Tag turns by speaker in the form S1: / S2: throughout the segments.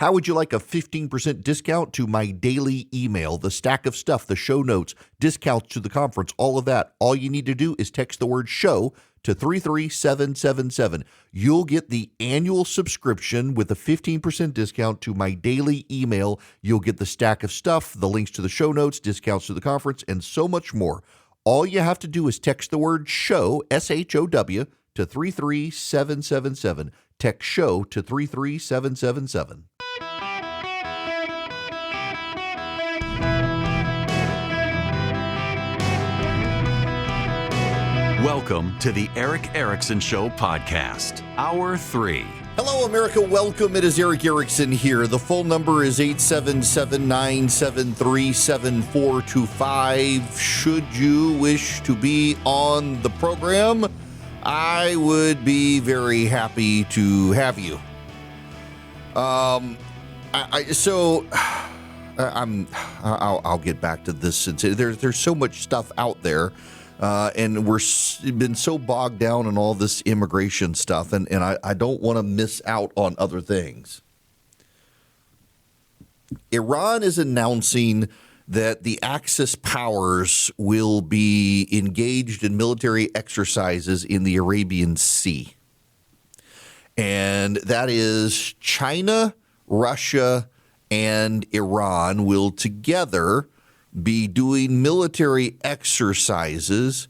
S1: How would you like a 15% discount to my daily email, the stack of stuff, the show notes, discounts to the conference, all of that? All you need to do is text the word show to 33777. You'll get the annual subscription with a 15% discount to my daily email. You'll get the stack of stuff, the links to the show notes, discounts to the conference, and so much more. All you have to do is text the word show, SHOW, to 33777. Text show to 33777.
S2: Welcome to the Eric Erickson Show podcast, Hour 3.
S1: Hello, America. Welcome. It is Eric Erickson here. The full number is 877-973-7425. Should you wish to be on the program, I would be very happy to have you. I'll get back to this. There's so much stuff out there. And we've been so bogged down in all this immigration stuff, and I don't want to miss out on other things. Iran is announcing that the Axis powers will be engaged in military exercises in the Arabian Sea. And that is China, Russia, and Iran will together be doing military exercises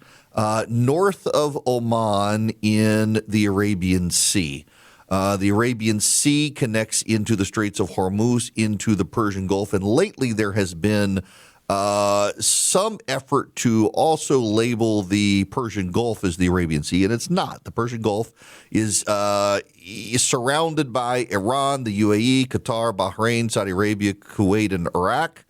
S1: north of Oman in the Arabian Sea. The Arabian Sea connects into the Straits of Hormuz, into the Persian Gulf, and lately there has been some effort to also label the Persian Gulf as the Arabian Sea, and it's not. The Persian Gulf is surrounded by Iran, the UAE, Qatar, Bahrain, Saudi Arabia, Kuwait, and Iraq.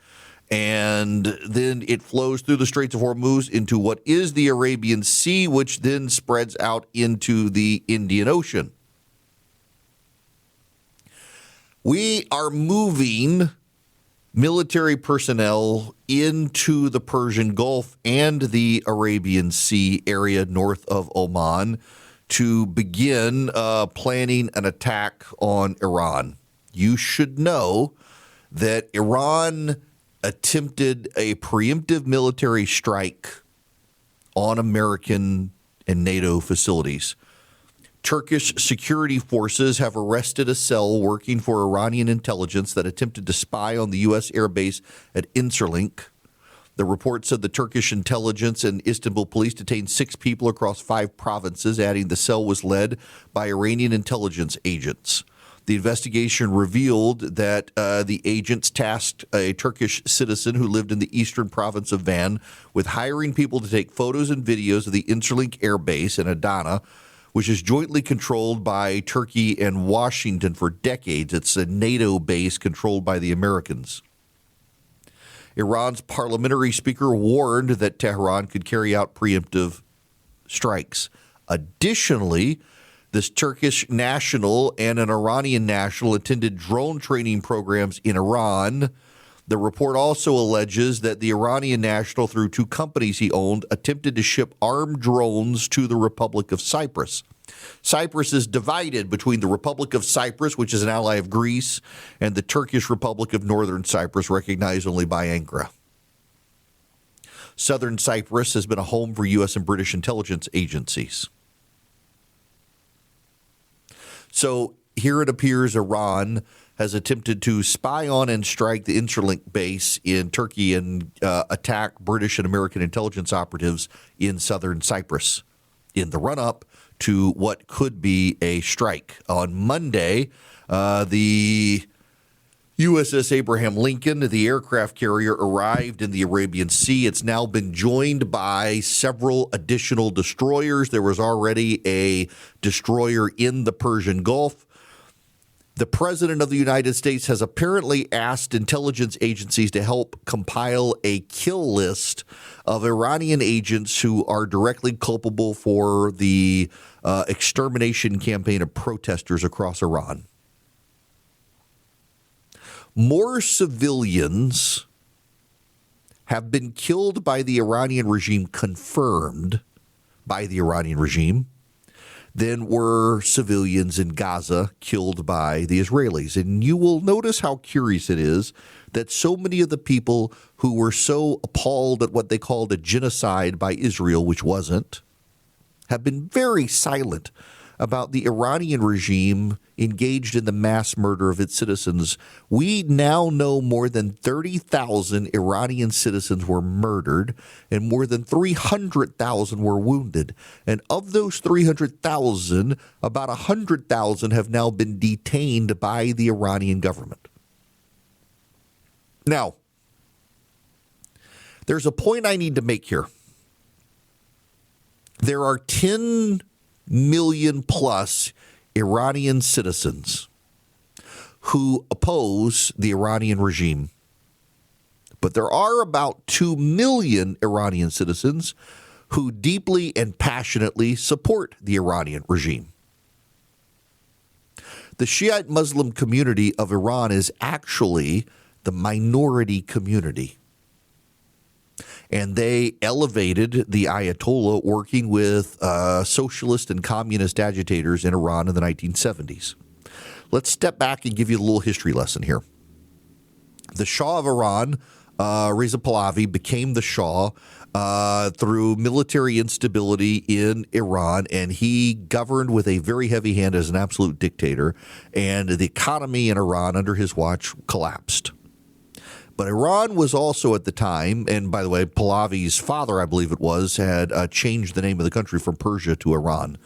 S1: And then it flows through the Straits of Hormuz into what is the Arabian Sea, which then spreads out into the Indian Ocean. We are moving military personnel into the Persian Gulf and the Arabian Sea area north of Oman to begin planning an attack on Iran. You should know that Iran attempted a preemptive military strike on American and NATO facilities. Turkish security forces have arrested a cell working for Iranian intelligence that attempted to spy on the U.S. airbase at Incirlik. The report said the Turkish intelligence and Istanbul police detained 6 people across 5 provinces, adding the cell was led by Iranian intelligence agents. The investigation revealed that the agents tasked a Turkish citizen who lived in the eastern province of Van with hiring people to take photos and videos of the Incirlik Air Base in Adana, which is jointly controlled by Turkey and Washington for decades. It's a NATO base controlled by the Americans. Iran's parliamentary speaker warned that Tehran could carry out preemptive strikes. Additionally, this Turkish national and an Iranian national attended drone training programs in Iran. The report also alleges that the Iranian national, through 2 companies he owned, attempted to ship armed drones to the Republic of Cyprus. Cyprus is divided between the Republic of Cyprus, which is an ally of Greece, and the Turkish Republic of Northern Cyprus, recognized only by Ankara. Southern Cyprus has been a home for U.S. and British intelligence agencies. So here it appears Iran has attempted to spy on and strike the Incirlik base in Turkey and attack British and American intelligence operatives in southern Cyprus in the run-up to what could be a strike. On Monday, the USS Abraham Lincoln, the aircraft carrier, arrived in the Arabian Sea. It's now been joined by several additional destroyers. There was already a destroyer in the Persian Gulf. The President of the United States has apparently asked intelligence agencies to help compile a kill list of Iranian agents who are directly culpable for the extermination campaign of protesters across Iran. More civilians have been killed by the Iranian regime, confirmed by the Iranian regime, than were civilians in Gaza killed by the Israelis. And you will notice how curious it is that so many of the people who were so appalled at what they called a genocide by Israel, which wasn't, have been very silent about the Iranian regime engaged in the mass murder of its citizens. We now know more than 30,000 Iranian citizens were murdered and more than 300,000 were wounded. And of those 300,000, about 100,000 have now been detained by the Iranian government. Now, there's a point I need to make here. There are 10 million plus Iranian citizens who oppose the Iranian regime. But there are about 2 million Iranian citizens who deeply and passionately support the Iranian regime. The Shiite Muslim community of Iran is actually the minority community. And they elevated the Ayatollah working with socialist and communist agitators in Iran in the 1970s. Let's step back and give you a little history lesson here. The Shah of Iran, Reza Pahlavi, became the Shah through military instability in Iran, and he governed with a very heavy hand as an absolute dictator, and the economy in Iran under his watch collapsed. But Iran was also at the time, and by the way, Pahlavi's father, I believe it was, had changed the name of the country from Persia to Iran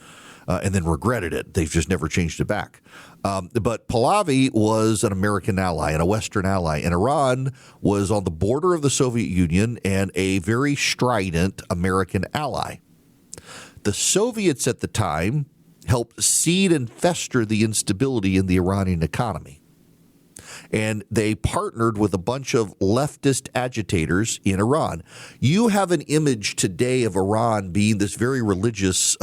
S1: and then regretted it. They've just never changed it back. But Pahlavi was an American ally and a Western ally, and Iran was on the border of the Soviet Union and a very strident American ally. The Soviets at the time helped seed and fester the instability in the Iranian economy. And they partnered with a bunch of leftist agitators in Iran. You have an image today of Iran being this very religious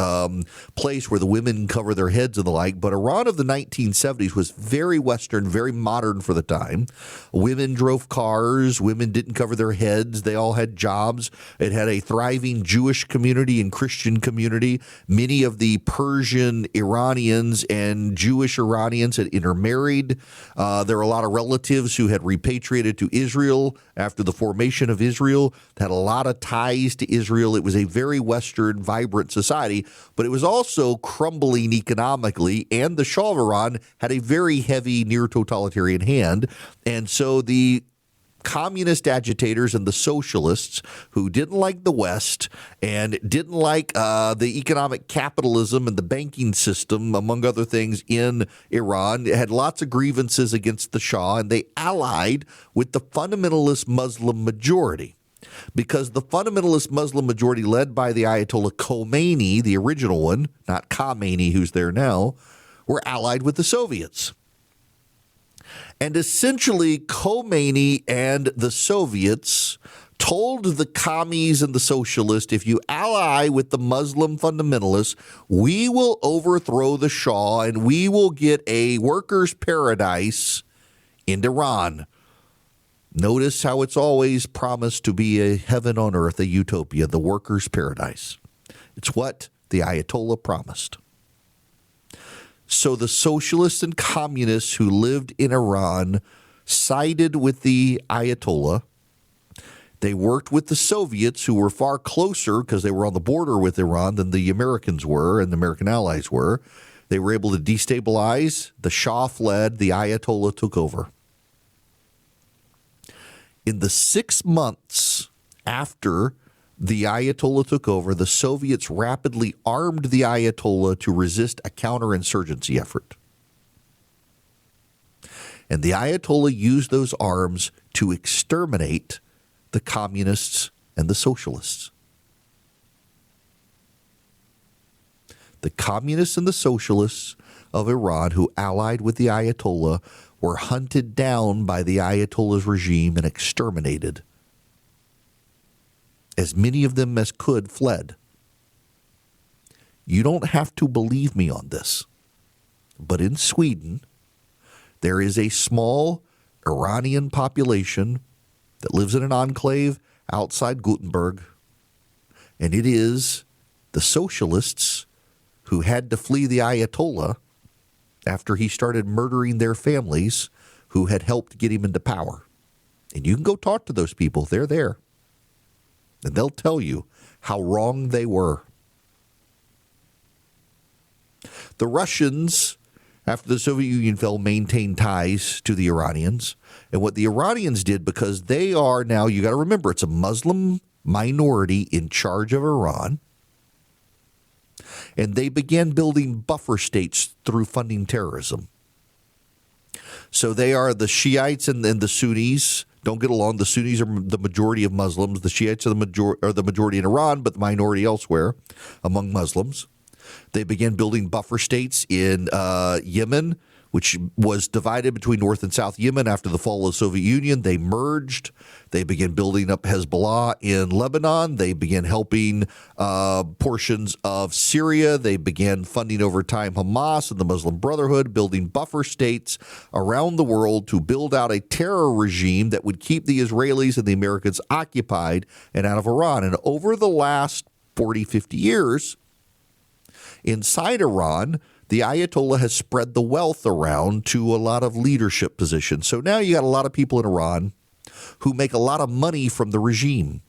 S1: place where the women cover their heads and the like, but Iran of the 1970s was very Western, very modern for the time. Women drove cars. Women didn't cover their heads. They all had jobs. It had a thriving Jewish community and Christian community. Many of the Persian Iranians and Jewish Iranians had intermarried. There were a lot of relatives who had repatriated to Israel after the formation of Israel, had a lot of ties to Israel. It was a very Western, vibrant society, but it was also crumbling economically, and the Shah of Iran had a very heavy near-totalitarian hand. And so the communist agitators and the socialists who didn't like the West and didn't like the economic capitalism and the banking system, among other things, in Iran, had lots of grievances against the Shah, and they allied with the fundamentalist Muslim majority. Because the fundamentalist Muslim majority led by the Ayatollah Khomeini, the original one, not Khamenei, who's there now, were allied with the Soviets. And essentially, Khomeini and the Soviets told the commies and the socialists, if you ally with the Muslim fundamentalists, we will overthrow the Shah and we will get a workers' paradise in Iran. Notice how it's always promised to be a heaven on earth, a utopia, the workers' paradise. It's what the Ayatollah promised. So the socialists and communists who lived in Iran sided with the Ayatollah. They worked with the Soviets, who were far closer because they were on the border with Iran than the Americans were and the American allies were. They were able to destabilize. The Shah fled. The Ayatollah took over. In the 6 months after the Ayatollah took over, the Soviets rapidly armed the Ayatollah to resist a counterinsurgency effort. And the Ayatollah used those arms to exterminate the communists and the socialists. The communists and the socialists of Iran who allied with the Ayatollah were hunted down by the Ayatollah's regime and exterminated. As many of them as could fled. You don't have to believe me on this, but in Sweden, there is a small Iranian population that lives in an enclave outside Gothenburg, and it is the socialists who had to flee the Ayatollah after he started murdering their families who had helped get him into power. And you can go talk to those people. They're there. And they'll tell you how wrong they were. The Russians, after the Soviet Union fell, maintained ties to the Iranians. And what the Iranians did, because they are now, you got to remember, it's a Muslim minority in charge of Iran. And they began building buffer states through funding terrorism. So they are the Shiites and the Sunnis don't get along. The Sunnis are the majority of Muslims. The Shiites are the majority in Iran, but the minority elsewhere among Muslims. They began building buffer states in Yemen, which was divided between North and South Yemen after the fall of the Soviet Union. They merged. They began building up Hezbollah in Lebanon. They began helping portions of Syria. They began funding over time Hamas and the Muslim Brotherhood, building buffer states around the world to build out a terror regime that would keep the Israelis and the Americans occupied and out of Iran. And over the last 40, 50 years, inside Iran, the Ayatollah has spread the wealth around to a lot of leadership positions. So now you got a lot of people in Iran who make a lot of money from the regime.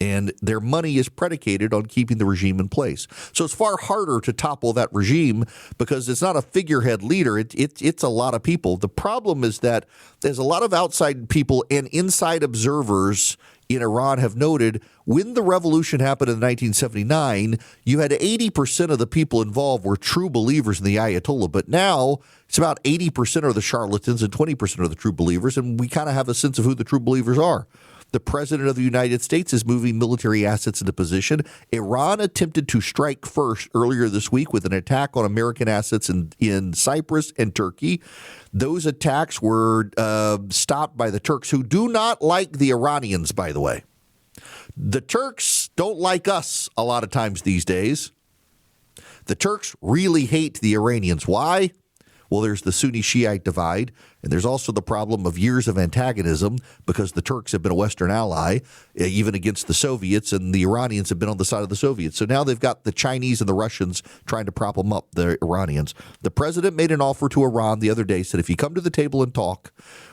S1: And their money is predicated on keeping the regime in place. So it's far harder to topple that regime because it's not a figurehead leader. It's a lot of people. The problem is that there's a lot of outside people and inside observers in Iran have noted when the revolution happened in 1979, you had 80% of the people involved were true believers in the Ayatollah. But now it's about 80% are the charlatans and 20% are the true believers. And we kind of have a sense of who the true believers are. The president of the United States is moving military assets into position. Iran attempted to strike first earlier this week with an attack on American assets in Cyprus and Turkey. Those attacks were stopped by the Turks, who do not like the Iranians, by the way. The Turks don't like us a lot of times these days. The Turks really hate the Iranians. Why? Well, there's the Sunni-Shiite divide, and there's also the problem of years of antagonism because the Turks have been a Western ally, even against the Soviets, and the Iranians have been on the side of the Soviets. So now they've got the Chinese and the Russians trying to prop them up, the Iranians. The president made an offer to Iran the other day, said if you come to the table and talk,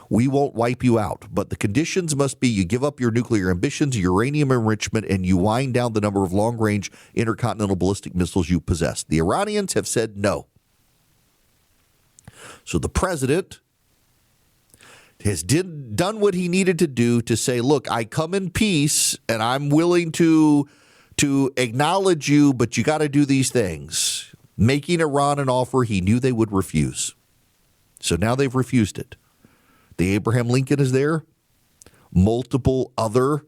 S1: we won't wipe you out. But the conditions must be you give up your nuclear ambitions, uranium enrichment, and you wind down the number of long-range intercontinental ballistic missiles you possess. The Iranians have said no. So the president has done what he needed to do to say, look, I come in peace and I'm willing to acknowledge you, but you got to do these things. Making Iran an offer he knew they would refuse. So now they've refused it. The Abraham Lincoln is there. Multiple other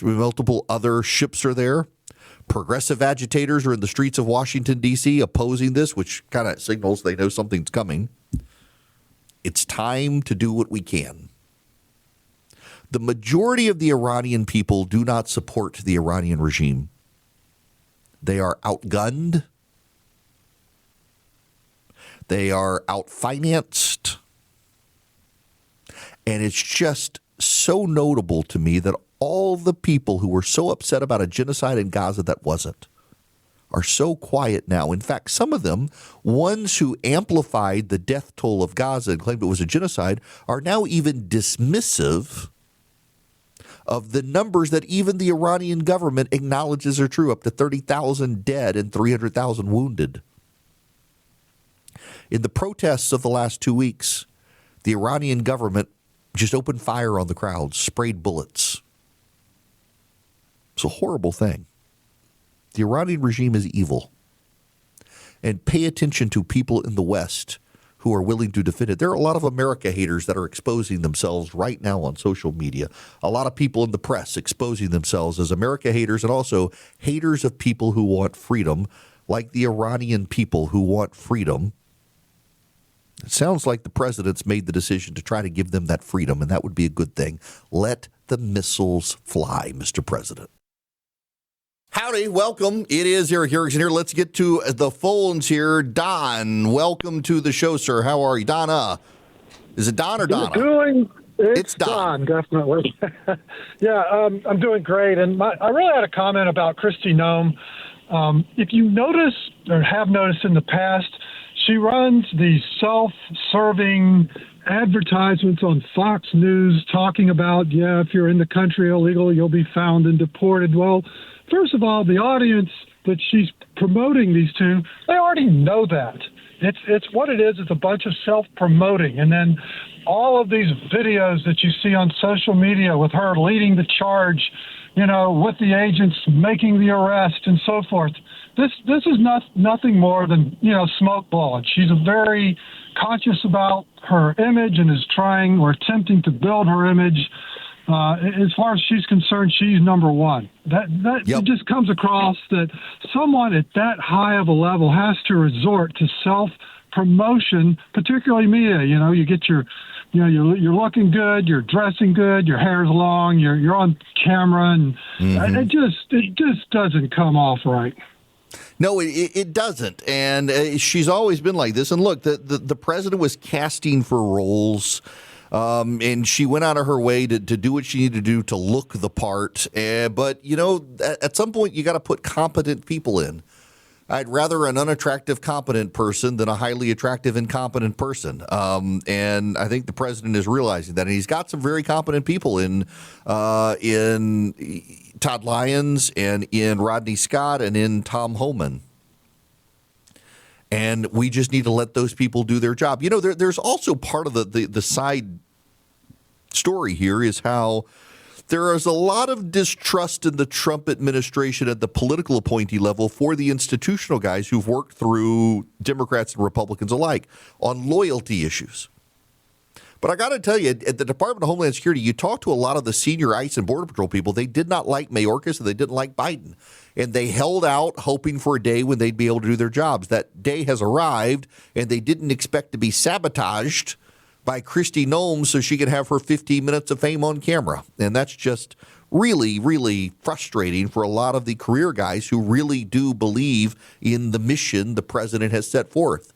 S1: multiple other ships are there. Progressive agitators are in the streets of Washington, D.C. opposing this, which kind of signals they know something's coming. It's time to do what we can. The majority of the Iranian people do not support the Iranian regime. They are outgunned. They are outfinanced. And it's just so notable to me that all the people who were so upset about a genocide in Gaza that wasn't are so quiet now. In fact, some of them, ones who amplified the death toll of Gaza and claimed it was a genocide, are now even dismissive of the numbers that even the Iranian government acknowledges are true, up to 30,000 dead and 300,000 wounded. In the protests of the last 2 weeks, the Iranian government just opened fire on the crowds, sprayed bullets. It's a horrible thing. The Iranian regime is evil. And pay attention to people in the West who are willing to defend it. There are a lot of America haters that are exposing themselves right now on social media. A lot of people in the press exposing themselves as America haters and also haters of people who want freedom, like the Iranian people who want freedom. It sounds like the president's made the decision to try to give them that freedom, and that would be a good thing. Let the missiles fly, Mr. President. Howdy, welcome. It is Eric Erickson here. Let's get to the phones here. Don, welcome to the show, sir. How are you? Donna. Is it Don or Donna?
S3: It's Don, definitely. Yeah, I'm doing great. And I really had a comment about Kristi Noem. If you notice or have noticed in the past, she runs these self-serving advertisements on Fox News talking about, if you're in the country illegal, you'll be found and deported. Well, first of all, the audience that she's promoting these to, they already know that. It's what it is. It's a bunch of self-promoting. And then all of these videos that you see on social media with her leading the charge, with the agents making the arrest and so forth. This is nothing more than, smoke blowing. She's very conscious about her image and is trying or attempting to build her image. As far as she's concerned, she's number one. It just comes across that someone at that high of a level has to resort to self-promotion, particularly Mia. You get you're looking good, you're dressing good, your hair's long, you're on camera, and it just doesn't come off right.
S1: No, it doesn't, and she's always been like this. And look, the president was casting for roles, and she went out of her way to do what she needed to do to look the part. But at some point, you got to put competent people in. I'd rather an unattractive, competent person than a highly attractive, incompetent person. And I think the president is realizing that. And he's got some very competent people in Todd Lyons and in Rodney Scott and in Tom Homan. And we just need to let those people do their job. There's also part of the side story here is how there is a lot of distrust in the Trump administration at the political appointee level for the institutional guys who've worked through Democrats and Republicans alike on loyalty issues. But I got to tell you, at the Department of Homeland Security, you talk to a lot of the senior ICE and Border Patrol people. They did not like Mayorkas and they didn't like Biden. And they held out hoping for a day when they'd be able to do their jobs. That day has arrived, and they didn't expect to be sabotaged by Kristi Noem so she could have her 15 minutes of fame on camera. And that's just really, really frustrating for a lot of the career guys who really do believe in the mission the president has set forth.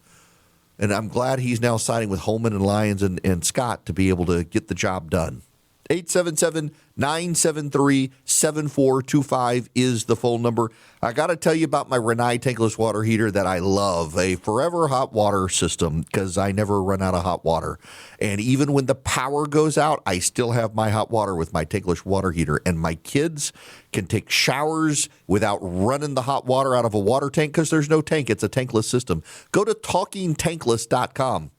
S1: And I'm glad he's now siding with Holman and Lyons and Scott to be able to get the job done. 877-973-7425 is the phone number. I got to tell you about my Rinnai tankless water heater that I love, a forever hot water system because I never run out of hot water. And even when the power goes out, I still have my hot water with my tankless water heater. And my kids can take showers without running the hot water out of a water tank because there's no tank. It's a tankless system. Go to talkingtankless.com.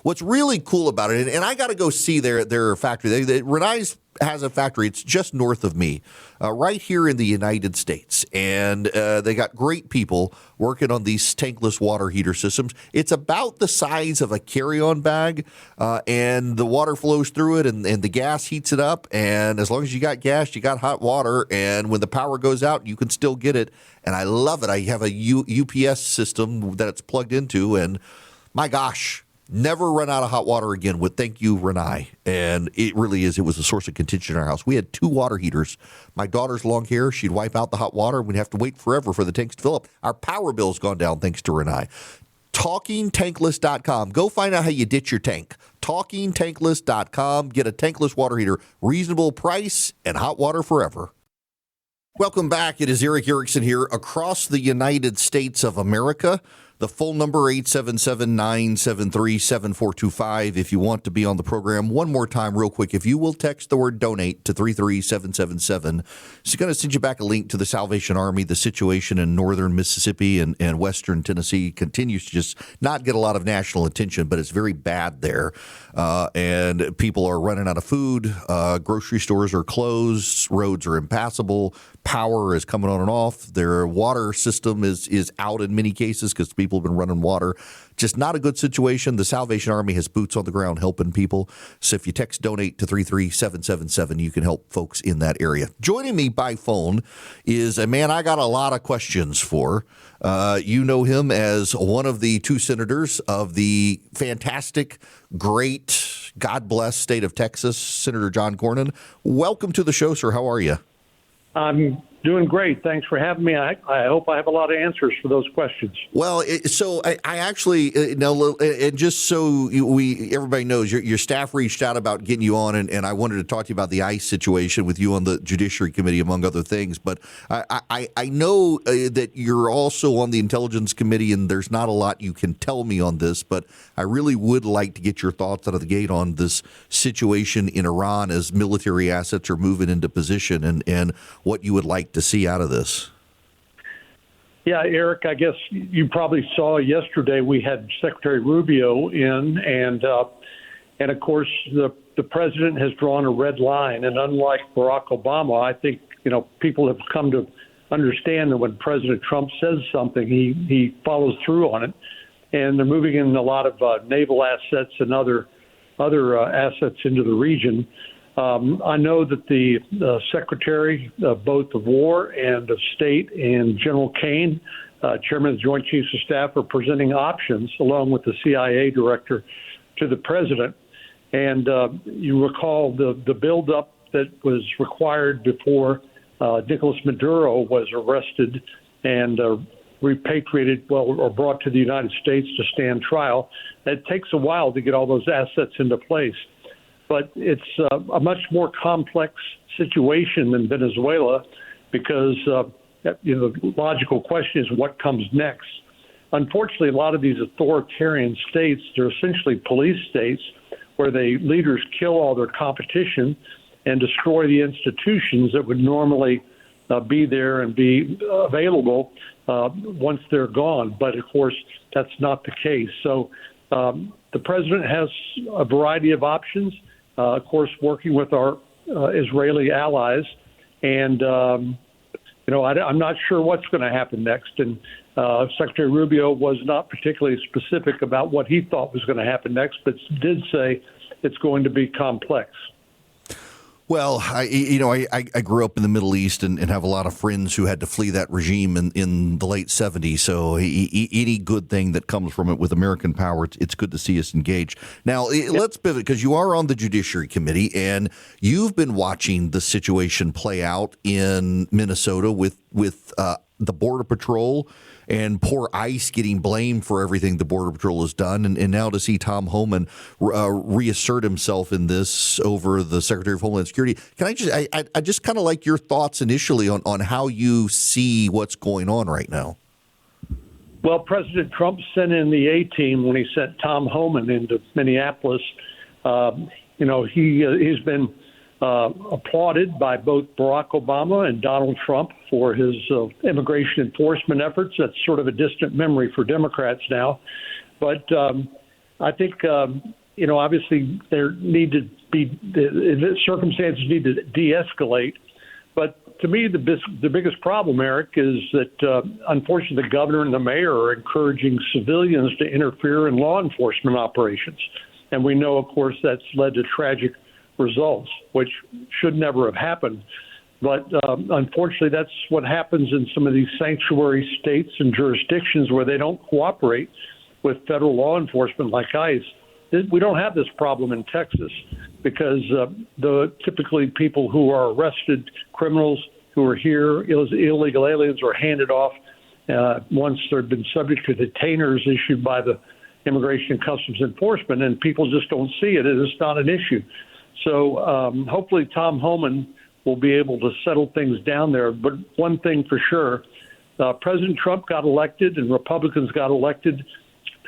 S1: What's really cool about it, and I got to go see their factory. Rinnai's has a factory. It's just north of me, right here in the United States. And they got great people working on these tankless water heater systems. It's about the size of a carry-on bag, and the water flows through it, and the gas heats it up. And as long as you got gas, you got hot water. And when the power goes out, you can still get it. And I love it. I have a UPS system that it's plugged into, and my gosh, never run out of hot water again with thank you, Rinnai. And it really is. It was a source of contention in our house. We had 2 water heaters. My daughter's long hair. She'd wipe out the hot water, and we'd have to wait forever for the tanks to fill up. Our power bill's gone down thanks to Rinnai. TalkingTankless.com. Go find out how you ditch your tank. TalkingTankless.com. Get a tankless water heater. Reasonable price and hot water forever. Welcome back. It is Eric Erickson here across the United States of America. The phone number, 877-973-7425. If you want to be on the program, one more time real quick, if you will text the word donate to 33777, it's going to send you back a link to the Salvation Army. The situation in northern Mississippi and western Tennessee continues to just not get a lot of national attention, but it's very bad there. And people are running out of food. Grocery stores are closed. Roads are impassable. Power is coming on and off. Their water system is out in many cases because people have been running water. Just not a good situation. The Salvation Army has boots on the ground helping people. So if you text donate to 33777, you can help folks in that area. Joining me by phone is a man I got a lot of questions for. You know him as one of the 2 senators of the fantastic, great, God bless state of Texas, Senator John Cornyn. Welcome to the show, sir. How are you?
S4: I'm Doing great. Thanks for having me. I hope I have a lot of answers for those questions.
S1: Well, so I actually now, and just so everybody knows, your staff reached out about getting you on, and I wanted to talk to you about the ICE situation with you on the Judiciary Committee, among other things. But I know that you're also on the Intelligence Committee, and there's not a lot you can tell me on this, but I really would like to get your thoughts out of the gate on this situation in Iran as military assets are moving into position, and what you would like to see out of this.
S4: Yeah, Eric, I guess you probably saw yesterday we had Secretary Rubio in, and of course the president has drawn a red line. And unlike Barack Obama, I think people have come to understand that when President Trump says something, he follows through on it. And they're moving in a lot of naval assets and other assets into the region. I know that the Secretary, both of War and of State, and General Kane, Chairman of the Joint Chiefs of Staff, are presenting options, along with the CIA Director, to the President. And you recall the buildup that was required before Nicolas Maduro was arrested and repatriated, or brought to the United States to stand trial. It takes a while to get all those assets into place. But it's a much more complex situation than Venezuela because the logical question is what comes next. Unfortunately, a lot of these authoritarian states, they're essentially police states where the leaders kill all their competition and destroy the institutions that would normally be there and be available once they're gone. But, of course, that's not the case. So the president has a variety of options. Of course, working with our Israeli allies, and I'm not sure what's going to happen next. And Secretary Rubio was not particularly specific about what he thought was going to happen next, but did say it's going to be complex.
S1: Well, I grew up in the Middle East and have a lot of friends who had to flee that regime in the late 70s. So any good thing that comes from it with American power, it's good to see us engaged. Now, let's pivot because you are on the Judiciary Committee and you've been watching the situation play out in Minnesota with the Border Patrol and poor ICE getting blamed for everything the Border Patrol has done. And now to see Tom Homan reassert himself in this over the Secretary of Homeland Security. Can I just kind of like your thoughts initially on how you see what's going on right now?
S4: Well, President Trump sent in the A-team when he sent Tom Homan into Minneapolis. He's been applauded by both Barack Obama and Donald Trump for his immigration enforcement efforts. That's sort of a distant memory for Democrats now. But I think, obviously there need to be the circumstances need to de-escalate. But to me, the biggest problem, Eric, is that unfortunately the governor and the mayor are encouraging civilians to interfere in law enforcement operations. And we know, of course, that's led to tragic results, which should never have happened. But unfortunately, that's what happens in some of these sanctuary states and jurisdictions where they don't cooperate with federal law enforcement like ICE. We don't have this problem in Texas because the typically people who are arrested, criminals who are here, illegal aliens, are handed off once they've been subject to detainers issued by the Immigration and Customs Enforcement, and people just don't see it. It's not an issue. So hopefully Tom Homan will be able to settle things down there. But one thing for sure, President Trump got elected and Republicans got elected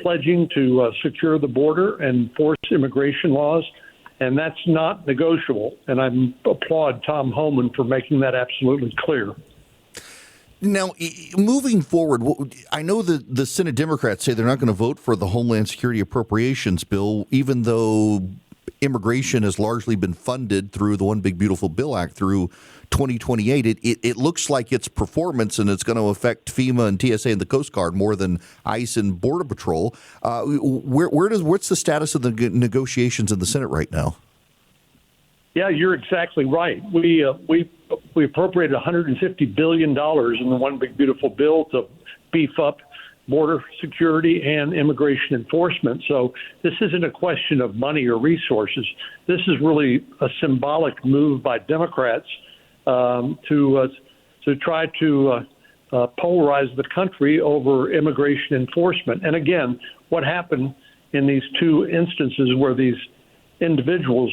S4: pledging to secure the border and enforce immigration laws, and that's not negotiable. And I applaud Tom Homan for making that absolutely clear.
S1: Now, moving forward, I know that the Senate Democrats say they're not going to vote for the Homeland Security Appropriations Bill, even though immigration has largely been funded through the One Big Beautiful Bill Act through 2028. It looks like its performance, and it's going to affect FEMA and TSA and the Coast Guard more than ICE and Border Patrol. What's the status of the negotiations in the Senate right now?
S4: Yeah, you're exactly right. We appropriated $150 billion in the One Big Beautiful Bill to beef up border security and immigration enforcement. So this isn't a question of money or resources. This is really a symbolic move by Democrats to to try to polarize the country over immigration enforcement. And again, what happened in these two instances where these individuals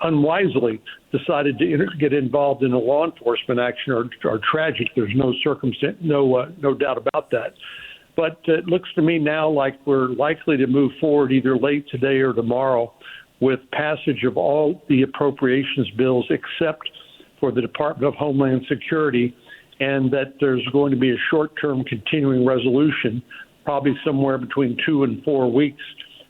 S4: unwisely decided to get involved in a law enforcement action are tragic. There's no doubt about that. But it looks to me now like we're likely to move forward either late today or tomorrow with passage of all the appropriations bills except for the Department of Homeland Security, and that there's going to be a short-term continuing resolution, probably somewhere between 2 and 4 weeks,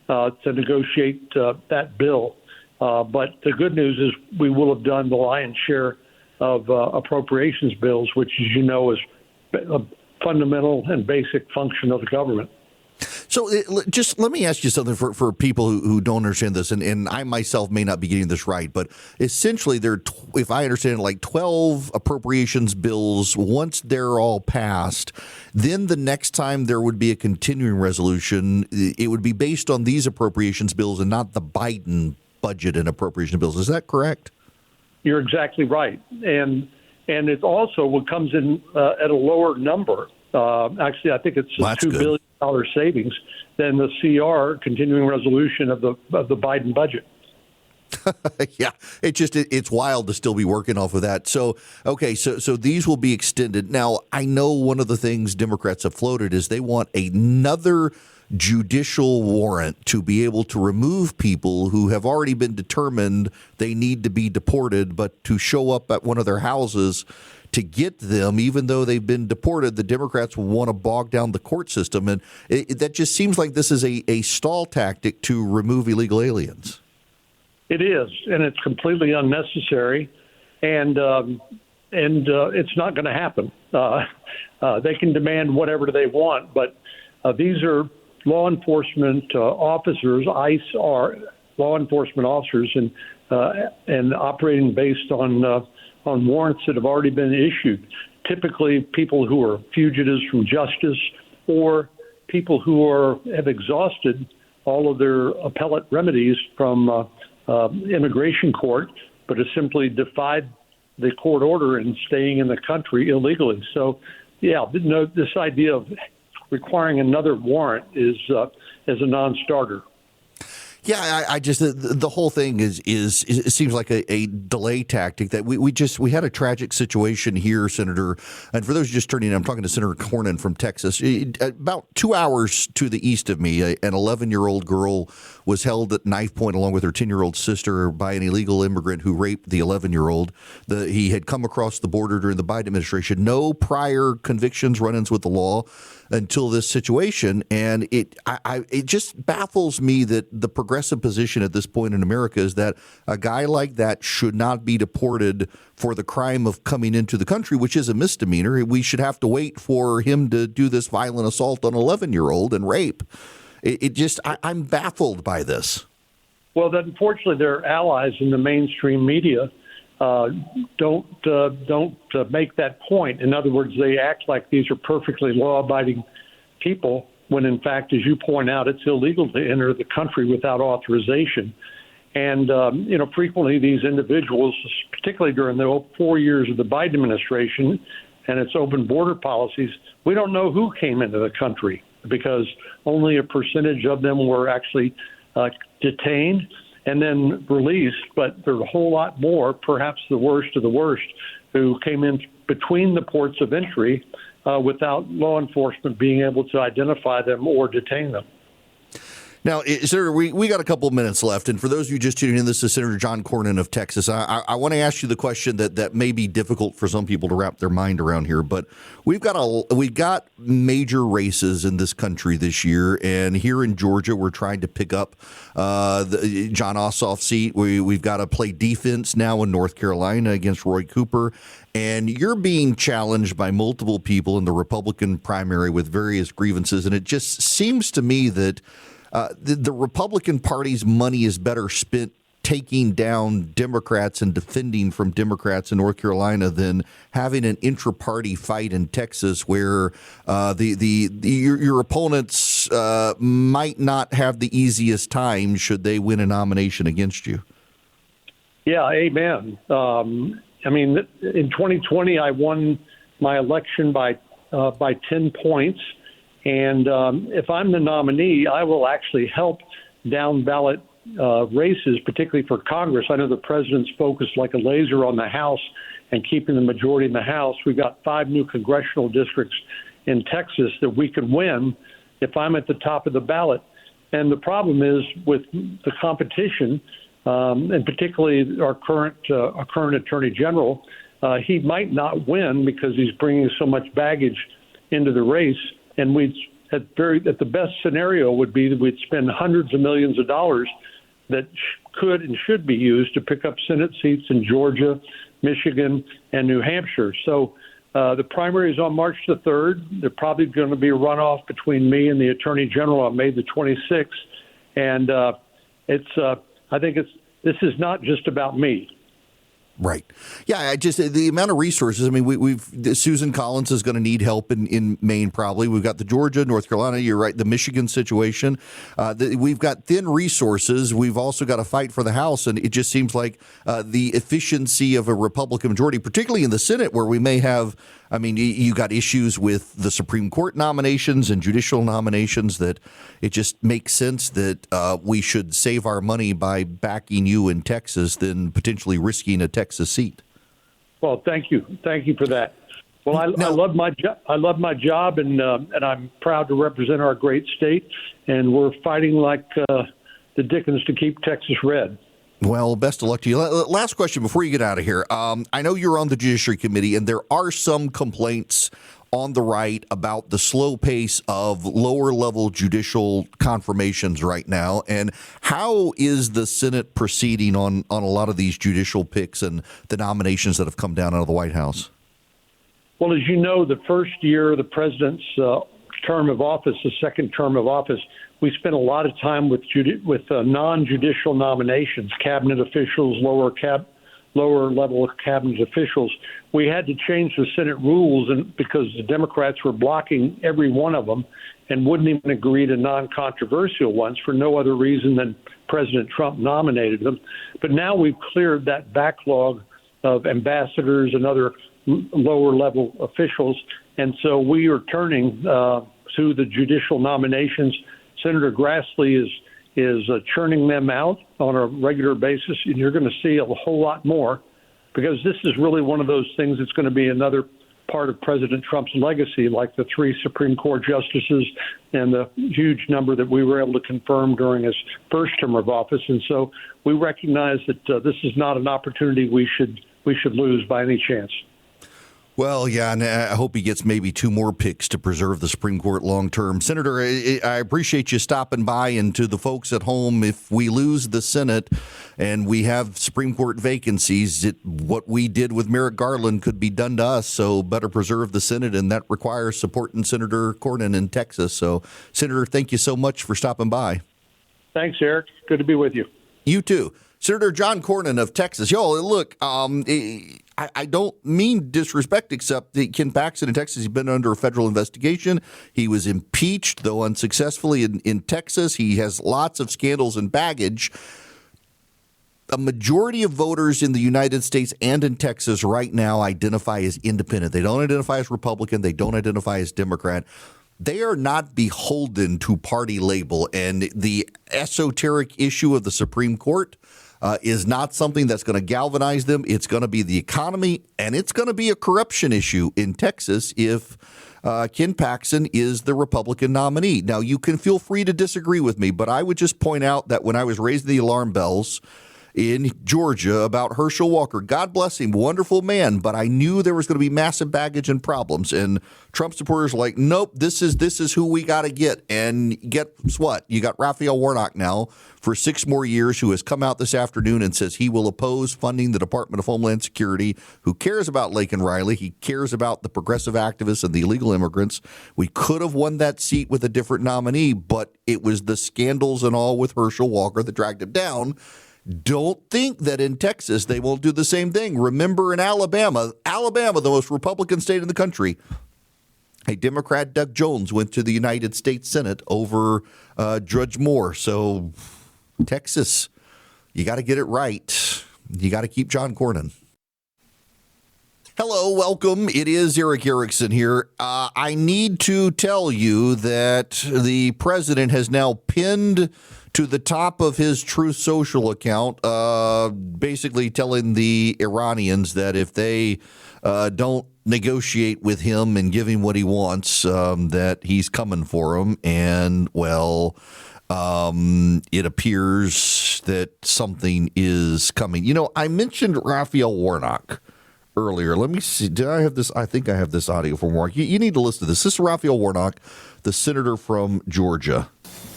S4: to negotiate that bill. But the good news is we will have done the lion's share of appropriations bills, which, as you know, is a fundamental and basic function of the government.
S1: So just let me ask you something for people who don't understand this, and I myself may not be getting this right, but essentially there, if I understand it, like 12 appropriations bills. Once they're all passed, then the next time there would be a continuing resolution, it would be based on these appropriations bills and not the Biden budget and appropriation bills. Is that correct?
S4: You're exactly right. And it also comes in at a lower number. Actually, I think it's a $2 billion savings than the CR, continuing resolution of the Biden budget.
S1: Yeah, it's wild to still be working off of that. So, okay, so these will be extended. Now, I know one of the things Democrats have floated is they want another judicial warrant to be able to remove people who have already been determined they need to be deported, but to show up at one of their houses to get them, even though they've been deported, the Democrats will want to bog down the court system. And that just seems like this is a stall tactic to remove illegal aliens.
S4: It is, and it's completely unnecessary, and it's not going to happen. They can demand whatever they want, but these are law enforcement officers. ICE are law enforcement officers, and operating based on warrants that have already been issued. Typically, people who are fugitives from justice or people who have exhausted all of their appellate remedies from immigration court, but have simply defied the court order and staying in the country illegally. So, yeah, this idea of requiring another warrant is a non-starter.
S1: Yeah, I just the whole thing is it seems like a delay tactic that we had a tragic situation here, Senator. And for those just turning in, I'm talking to Senator Cornyn from Texas. About 2 hours to the east of me, an 11-year-old girl was held at knife point along with her 10-year-old sister by an illegal immigrant who raped the 11-year-old. He had come across the border during the Biden administration. No prior convictions, run-ins with the law until this situation, and it just baffles me that the progressive position at this point in America is that a guy like that should not be deported for the crime of coming into the country, which is a misdemeanor. We should have to wait for him to do this violent assault on an 11-year-old and rape. I'm baffled by this.
S4: Well, unfortunately, their allies in the mainstream media don't make that point. In other words, they act like these are perfectly law-abiding people when, in fact, as you point out, it's illegal to enter the country without authorization. And, frequently these individuals, particularly during the 4 years of the Biden administration and its open border policies, we don't know who came into the country because only a percentage of them were actually detained and then released, but there's a whole lot more, perhaps the worst of the worst, who came in between the ports of entry without law enforcement being able to identify them or detain them.
S1: Now, Senator, we got a couple of minutes left, and for those of you just tuning in, this is Senator John Cornyn of Texas. I want to ask you the question that may be difficult for some people to wrap their mind around here, but we've got major races in this country this year, and here in Georgia, we're trying to pick up the John Ossoff's seat. We've got to play defense now in North Carolina against Roy Cooper. And you're being challenged by multiple people in the Republican primary with various grievances, and it just seems to me that the Republican Party's money is better spent taking down Democrats and defending from Democrats in North Carolina than having an intra-party fight in Texas where your opponents might not have the easiest time should they win a nomination against you.
S4: Yeah, amen. I mean, in 2020, I won my election by 10 points. And if I'm the nominee, I will actually help down ballot races, particularly for Congress. I know the president's focused like a laser on the House and keeping the majority in the House. We've got 5 new congressional districts in Texas that we could win if I'm at the top of the ballot. And the problem is with the competition, and particularly our current attorney general, he might not win because he's bringing so much baggage into the race. And at the best scenario would be that we'd spend hundreds of millions of dollars that could and should be used to pick up Senate seats in Georgia, Michigan, and New Hampshire. So the primary is on March the 3rd. There's probably going to be a runoff between me and the Attorney General on May the 26th. And I think this is not just about me.
S1: Right. Yeah, the amount of resources. I mean, Susan Collins is going to need help in Maine probably. We've got the Georgia, North Carolina, you're right, the Michigan situation. We've got thin resources. We've also got to fight for the House, and it just seems like the efficiency of a Republican majority, particularly in the Senate where we may have, I mean, you got issues with the Supreme Court nominations and judicial nominations that it just makes sense that we should save our money by backing you in Texas than potentially risking a Texas seat.
S4: Well, thank you for that. Well, I love my job. I love my job, and I'm proud to represent our great state. And we're fighting like the Dickens to keep Texas red.
S1: Well, best of luck to you. Last question before you get out of here. I know you're on the Judiciary Committee, and there are some complaints on the right about the slow pace of lower-level judicial confirmations right now. And how is the Senate proceeding on a lot of these judicial picks and the nominations that have come down out of the White House?
S4: Well, as you know, the first year of the president's term of office, the second term of office, we spent a lot of time with non-judicial nominations, cabinet officials, lower level cabinet officials. We had to change the Senate rules because the Democrats were blocking every one of them and wouldn't even agree to non-controversial ones for no other reason than President Trump nominated them. But now we've cleared that backlog of ambassadors and other lower level officials, and so we are turning to the judicial nominations. Senator Grassley is churning them out on a regular basis, and you're going to see a whole lot more because this is really one of those things that's going to be another part of President Trump's legacy, like the 3 Supreme Court justices and the huge number that we were able to confirm during his first term of office. And so we recognize that this is not an opportunity we should lose by any chance.
S1: Well, yeah, and I hope he gets maybe 2 more picks to preserve the Supreme Court long term. Senator, I appreciate you stopping by, and to the folks at home, if we lose the Senate and we have Supreme Court vacancies, what we did with Merrick Garland could be done to us, so better preserve the Senate, and that requires supporting Senator Cornyn in Texas. So, Senator, thank you so much for stopping by.
S4: Thanks, Eric. Good to be with you.
S1: You too. Senator John Cornyn of Texas. Yo, look, I don't mean disrespect, except that Ken Paxton in Texas, he's been under a federal investigation. He was impeached, though unsuccessfully, in Texas. He has lots of scandals and baggage. A majority of voters in the United States and in Texas right now identify as independent. They don't identify as Republican. They don't identify as Democrat. They are not beholden to party label. And the esoteric issue of the Supreme Court is not something that's going to galvanize them. It's going to be the economy, and it's going to be a corruption issue in Texas if Ken Paxton is the Republican nominee. Now, you can feel free to disagree with me, but I would just point out that when I was raising the alarm bells in Georgia about Herschel Walker, God bless him, wonderful man, but I knew there was going to be massive baggage and problems. And Trump supporters were like, nope, this is who we got to get. And guess what? You got Raphael Warnock now for 6 more years, who has come out this afternoon and says he will oppose funding the Department of Homeland Security, who cares about Laken Riley. He cares about the progressive activists and the illegal immigrants. We could have won that seat with a different nominee, but it was the scandals and all with Herschel Walker that dragged him down. Don't think that in Texas they won't do the same thing. Remember in Alabama, the most Republican state in the country, a Democrat, Doug Jones, went to the United States Senate over Judge Moore. So Texas, you got to get it right. You got to keep John Cornyn. Hello, welcome. It is Eric Erickson here. I need to tell you that the president has now pinned to the top of his Truth Social account, basically telling the Iranians that if they don't negotiate with him and give him what he wants, that he's coming for them. And, well, it appears that something is coming. You know, I mentioned Raphael Warnock earlier. Let me see. Did I have this? I think I have this audio from Warnock. You need to listen to this. This is Raphael Warnock, the senator from Georgia.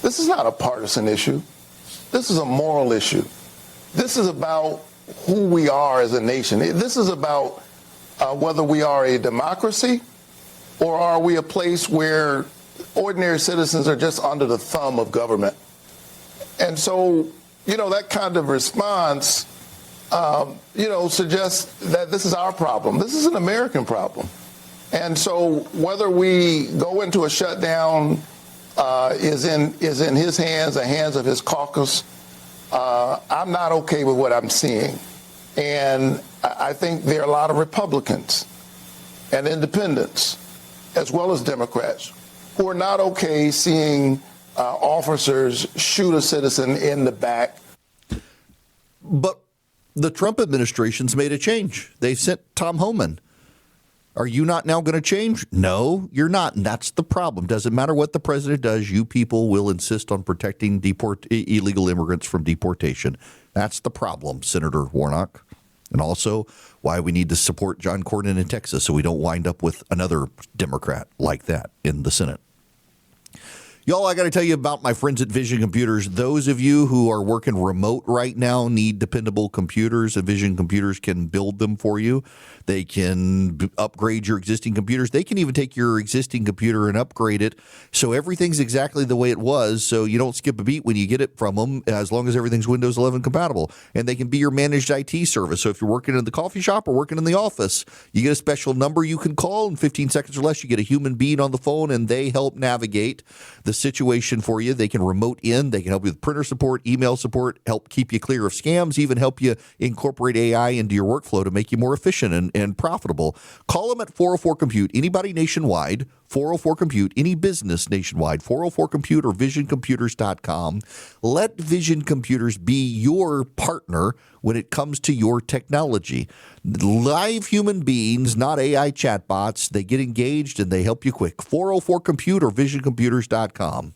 S5: This is not a partisan issue. This is a moral issue. This is about who we are as a nation. This is about whether we are a democracy or are we a place where ordinary citizens are just under the thumb of government. And so, that kind of response, suggests that this is our problem. This is an American problem. And so whether we go into a shutdown is in his hands, the hands of his caucus, I'm not okay with what I'm seeing. And I think there are a lot of Republicans and independents, as well as Democrats, who are not okay seeing officers shoot a citizen in the back.
S1: But the Trump administration's made a change. They've sent Tom Homan. Are you not now going to change? No, you're not. And that's the problem. Doesn't matter what the president does, you people will insist on protecting illegal immigrants from deportation. That's the problem, Senator Warnock. And also why we need to support John Cornyn in Texas so we don't wind up with another Democrat like that in the Senate. Y'all, I got to tell you about my friends at Vision Computers. Those of you who are working remote right now need dependable computers, and Vision Computers can build them for you. They can upgrade your existing computers. They can even take your existing computer and upgrade it so everything's exactly the way it was, so you don't skip a beat when you get it from them, as long as everything's Windows 11 compatible. And they can be your managed IT service. So if you're working in the coffee shop or working in the office, you get a special number you can call. In 15 seconds or less, you get a human being on the phone, and they help navigate the situation for you. They can remote in. They can help you with printer support, email support, help keep you clear of scams, even help you incorporate AI into your workflow to make you more efficient and profitable. Call them at 404-COMPUTE. Anybody nationwide, 404-COMPUTE. Any business nationwide, 404-COMPUTE or visioncomputers.com. Let Vision Computers be your partner when it comes to your technology. Live human beings, not AI chatbots. They get engaged and they help you quick. 404-COMPUTE or visioncomputers.com.